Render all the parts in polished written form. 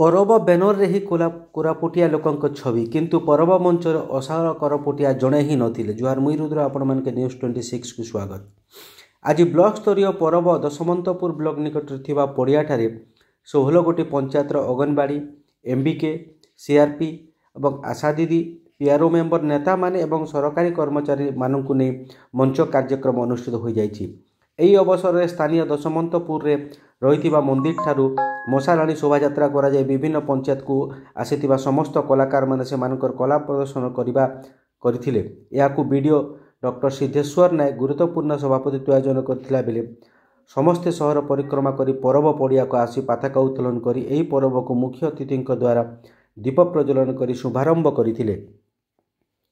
परब बैनर रे ही कोरापुटिया लोकंक छवि किंतु परब मंचर असार करपुटिया जड़े ही नथिले। जुहार मुई रुद्र आपण मानके न्यूज 26 को स्वागत। आज ब्लॉक स्तरीय परब दशमंतपुर ब्लॉक निकट थिबा पड़ियाठारे 16 गोटी पंचायतर अंगनवाड़ी एमबीके सीआरपी एवं आशा दीदी पीआरओ मेंबर नेता माने एवं सरकारी कर्मचारी मानकु नै मंच कार्यक्रम अनुष्ठित हो जाइछि। एही अवसर में स्थानीय दशमंतपुर रे रहिथिबा मंदिर ठारू मशालाणी शोभा यात्रा करा जाय विभिन्न पंचायत को आसीथिबा समस्त कलाकार माने सेमानकर कला प्रदर्शन करथिले। याकू वीडियो डॉक्टर सिद्धेश्वर नायक गुरुत्वपूर्ण सभापतित्व आयोजन करथिला बेले समस्ते शहर परिक्रमा करी परब पड़िया को आसी पताका उत्तोलन करी एही परब को मुख्य अतिथि द्वारा दीप प्रज्वलन करी शुभारंभ करथिले।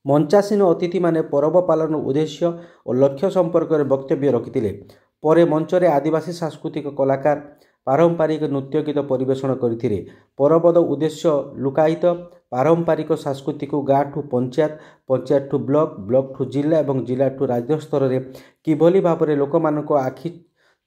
मंचासीन अतिथि माने परब पालन उद्देश्य और लक्ष्य संपर्क में वक्तव्य रखिथिले। परे मंचरे आदिवासी सांस्कृतिक कलाकार पारंपरिक नृत्य गीत परिवेषण करथिले। परबद उद्देश्य लुकायित पारंपरिक सांस्कृतिक गाँ ठू पंचायत पंचायत ठू ब्लॉक ठू जिला और जिला ठू राज्य स्तर में किभली भाव में लोक मानक आखि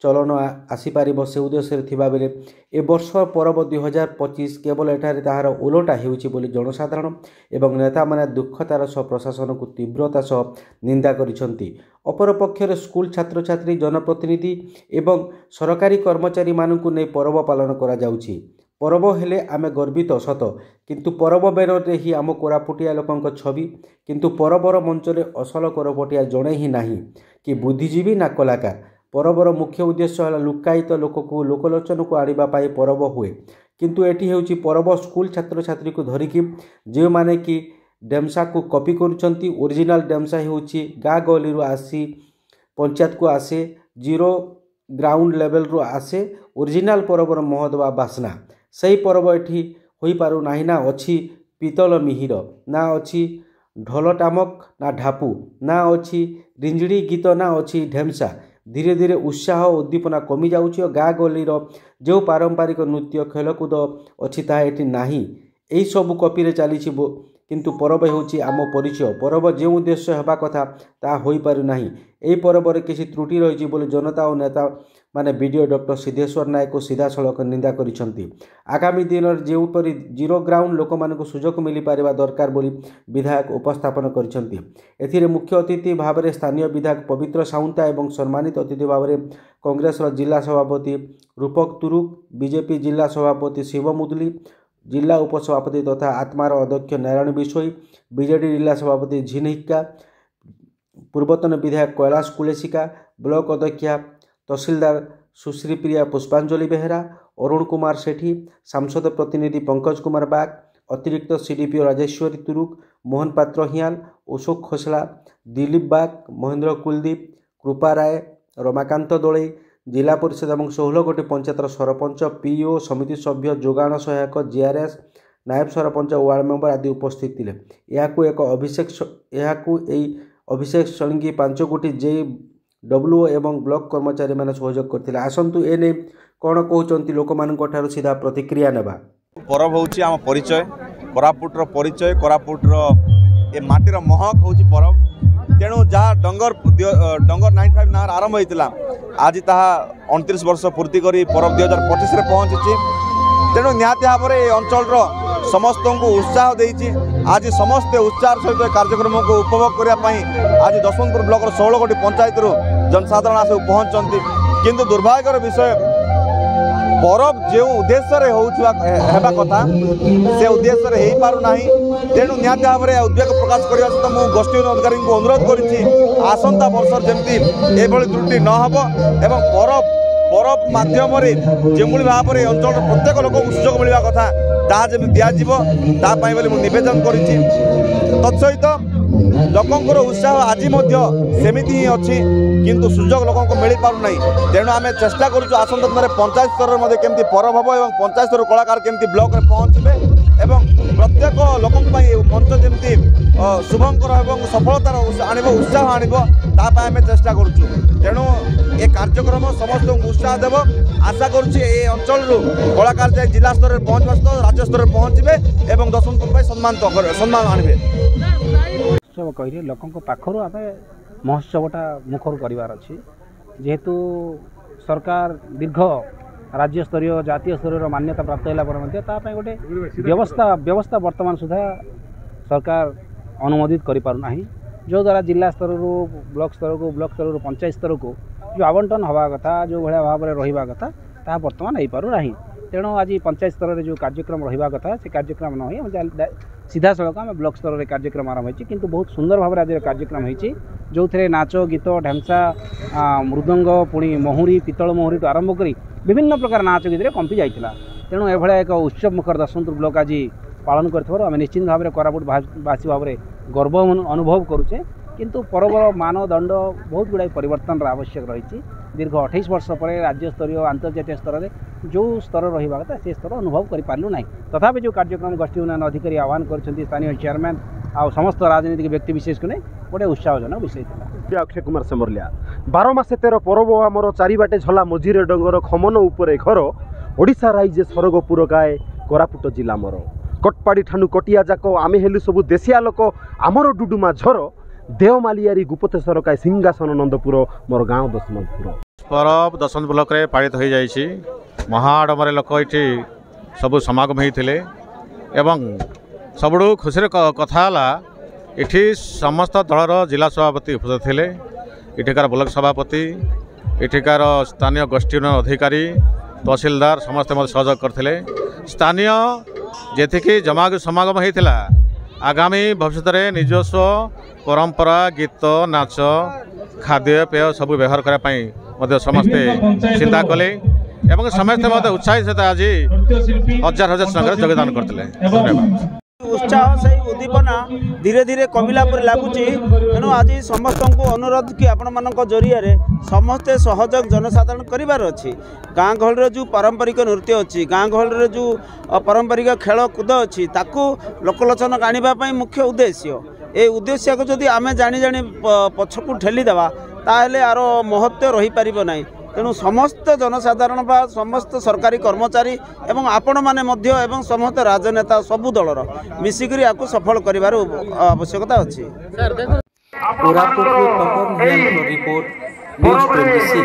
चलन आसीपार से उद्देश्य थिबा बेले ए वर्ष परब 2025 केवल एठारे ताहार उलटा हेउछि बोली जनसाधारण एवं नेता माने दुखतार सह प्रशासन को तीव्रता सह निंदा करिसंती। अपरपक्षर स्कूल छात्र छात्री जनप्रतिनिधि एवं सरकारी कर्मचारी मानकु नै परब पालन करा जाउछि। परब हेले आमे गर्वित सत किंतु परब बेनर रे ही आम कोरापुटिया लोकंक छवि किंतु परबर मंचरे असल कोरापुटिया जणे ही नाही कि बुद्धिजीवी ना कलाकार। परबर मुख्य उद्देश्य है लुकायित लोक को लोकलोचन को आनिबा पाई परब हुए किंतु एटी हेउछि परब स्कूल छात्र छात्री को धरिकी जे माने कि डेमसा को कॉपी करूछंती। ओरिजिनल डेमसा हेउछि गाँ गली आसी पंचायत को आसे जीरो ग्राउंड लेवल रो आसे ओरिजिनल परबर महदवा बासना सही परब एठी होई पारु नाही ना अछि पीतल मिहिर ना अछि ढोल टामक ना ढापू ना अछि रिंजड़ी गीत ना अछि ढेमसा। धीरे धीरे उत्साह और उद्दीपना कमी जाउछि और गाँ गलीर जो पारंपरिक नृत्य खेलकूद अच्छी ताहा एठी नाही। एही सब कॉपी रे चली किंतु परब हेउछि आम परिचय। परब जो उद्देश्य हेबा कथा ता होई पारु नाही। एही परब रे किछि त्रुटि रहिछि बोली जनता और नेता माने वीडियो डॉक्टर सिद्धेश्वर नायक को सीधा सड़क निंदा करिसंती। आगामी दिन जेपरि जीरो ग्राउंड लोक मानक सुजोग मिली पारिबा दरकार बोली विधायक उपस्थापन करिसंती। एथिरे मुख्य अतिथि भाव में स्थानीय विधायक पवित्र साउंता एवं सम्मानित अतिथि भाव में कांग्रेस जिला सभापति रूपक तुरुक बीजेपी जिला सभापति शिव मुदली जिला उपसभापति तथा आत्मार अध्यक्ष नारायण बिशोई बीजेडी जिला सभापति झिनहिक्का पूर्वतन विधायक कैलाश कुलेसिका ब्लॉक अध्यक्षा तहसीलदार सुश्री प्रिया पुष्पांजलि बेहरा अरुण कुमार सेठी सांसद प्रतिनिधि पंकज कुमार बाग अतिरिक्त सीडीपीओ राजेश्वरी तुरुक मोहन पात्र हियाल अशोक खोसला दिलीप बाग महेंद्र कुलदीप कृपा राय रमाकांत दोले जिला परिषद और 16 गोटी पंचायतर सरपंच पीओ समिति सभ्य जोगाण सहायक जीआरएस नायब सरपंच वार्ड मेंबर आदि उपस्थित थिले। याकू एक अभिषेक सलिंगी 5 गोटी जे डब्ल्यू एवं ब्लॉक कर्मचारी माने सहयोग करथिले। आसंतु एने कोन कहउचंती लोक मानक ठारू सीधा प्रतिक्रिया नेबा। परब होउची आम परिचय कोरापुटर परिचय कोरापुटर ए माटीर महक होउची परब तेणु जहाँ डंगर 95 ना आरंभ होता आज ताहा 29 वर्ष पूर्ति करी परब 2025 रे पहुंची तेणु निहाती भाव में अंचल समस्त को उत्साह देती आज समस्ते उत्साह सहित कार्यक्रम को उपभोग करने आज दशमंतपुर ब्लॉक 16 गोटी पंचायत जनसाधारण आस पहुँचती किंतु दुर्भाग्यर विषय परब जो उद्देश्य होगा कथा से उद्देश्य हो पारना तेणु निहाती भाव में उद्वेग प्रकाश करने सहित मुझे गोष्ठी अधिकारी को अनुरोध कर आसंता वर्ष जमी एभली त्रुटि न हो एवं परब माध्यम जो भाव में अंचल प्रत्येक लोक सुजोग मिलवा कथा ताहा जमी दिज्तापाई नवेदन कर तत्सहित लोकंर उत्साह आज सेमिति ही अच्छी किंतु सुजोग लोक मिल पारना तेणु आम चेष्टा करुँ आसंता दिन पंचायत स्तर में केमती परब हम और पंचायत स्तर कलाकार केमती ब्लॉक में पहुँचे एवं प्रत्येक लोक मंच जमी शुभंकर और सफलतार आणव उत्साह आणवाई आम चेष्टा करुँ तेणु ए कार्यक्रम समस्त उत्साह देव आशा करुँचे ये अंचल कलाकार जाए जिला स्तर में पहुँचवा सहित राज्य स्तर में पहुँचे और दशमंतपुर सम्मान आणवे महोत्सव कही लोकों पाखर आम महोत्सवटा मुखर करार अच्छी जेहेतु सरकार दीर्घ राज्य स्तरीय जातीय स्तर मान्यता प्राप्त है गोटे व्यवस्था वर्तमान सुधा सरकार अनुमोदित करें जो द्वारा जिला स्तर ब्लॉक स्तर पंचायत स्तर को जो आवंटन हवा कथा जो भाया भाव में रहा कथा ता बर्तमान हो पार ना तेणु आज पंचायत स्तर में जो कार्यक्रम रहा कथा से कार्यक्रम न हो सीधा सड़क आम ब्लॉक स्तर में कार्यक्रम आरंभ होती किंतु बहुत सुंदर भाव आज कार्यक्रम होती जो थे नाच गीत ढांचा मृदंग पुणी महुरी पितल महुरी तो आरंभ कर विभिन्न प्रकार नाच गीत कंपी जाता तेणु एभलिया एक उत्सव मुखर दशमंतपुर ब्लॉक आज पालन कर निश्चित भाव में कोरापुटवासी भाव में गर्व अनुभव करुचे किंतु पर्वर मानदंड बहुत गुड़ाई परिवर्तन आवश्यक रही दीर्घ 28 वर्ष पर राज्य स्तरीय अंतर्जातीय स्तर में जो स्तर रहा कथा से स्तर अनुभव करूँ ना तथापि जो कार्यक्रम गोष्ठी उन्नयन अधिकारी आह्वान कर स्थानीय चेयरमैन आ समस्त राजनीतिक व्यक्ति विशेष को गोटे उत्साहजनक विषय था। अक्षय कुमार सेमरलिया 12 मासे 13 परब आमर चारिबाटे झला मझीरे डंगर खमन उपरे घर ओडिशा राज्य सरगपुर गाए कोरापुट जिला मोर कटपाड़ी ठानु कटिया जाक आमे हेलु सबु देशिया लोक आमर डुडुमा झर देवमालियारी गुप्तेश्वर काय सिंहासन नंदपुर मोर गाँव दशमंतपुर परब दशमंतपुर ब्लॉक रे पालित हो जाइछि महाआडमरे लोक इठी सबु समागम होइथिले एवं सबुडु खुशीर कथा हला इठी समस्त दलर जिला सभापति उपस्थित थिले इठिकार ब्लॉक सभापति इठिकार स्थानीय गोष्ठी उन्नयन अधिकारी तहसीलदार समस्त मत सहयोग करथिले स्थानीय जेतिकी समागम होइथिला आगामी भविष्य में निजस्व परंपरा गीत नाच खाद्य पेय सब व्यवहार करने समस्ते चिंता कले एवं समस्ते उत्साहित सहित आज हजार हजार संख्या योगदान करते धन्यवाद। उत्साह से उद्दीपना धीरे धीरे कमिला पर लगुच तेणु आज समस्त को अनुरोध कि आपण मान जरिया समस्ते सहयोग जनसाधारण करार अच्छी गाँ गहल जो पारंपरिक नृत्य अच्छी गाँ गहल जो पारंपरिक खेल कूद अच्छी ताकू लोकलोचन आने मुख्य उद्देश्य ए उद्देश्य को जदि आमे जानी जानी पछकू ठेलीदेवा ताहले आर महत्व रही पारिबो नाही तेणु समस्त जनसाधारण बा समस्त सरकारी कर्मचारी एवं आपण माने मध्य एवं समस्त राजनेता सबु दलर मिसिकरी आकु सफल करिवार आवश्यकता अछि। Koraput report news 26।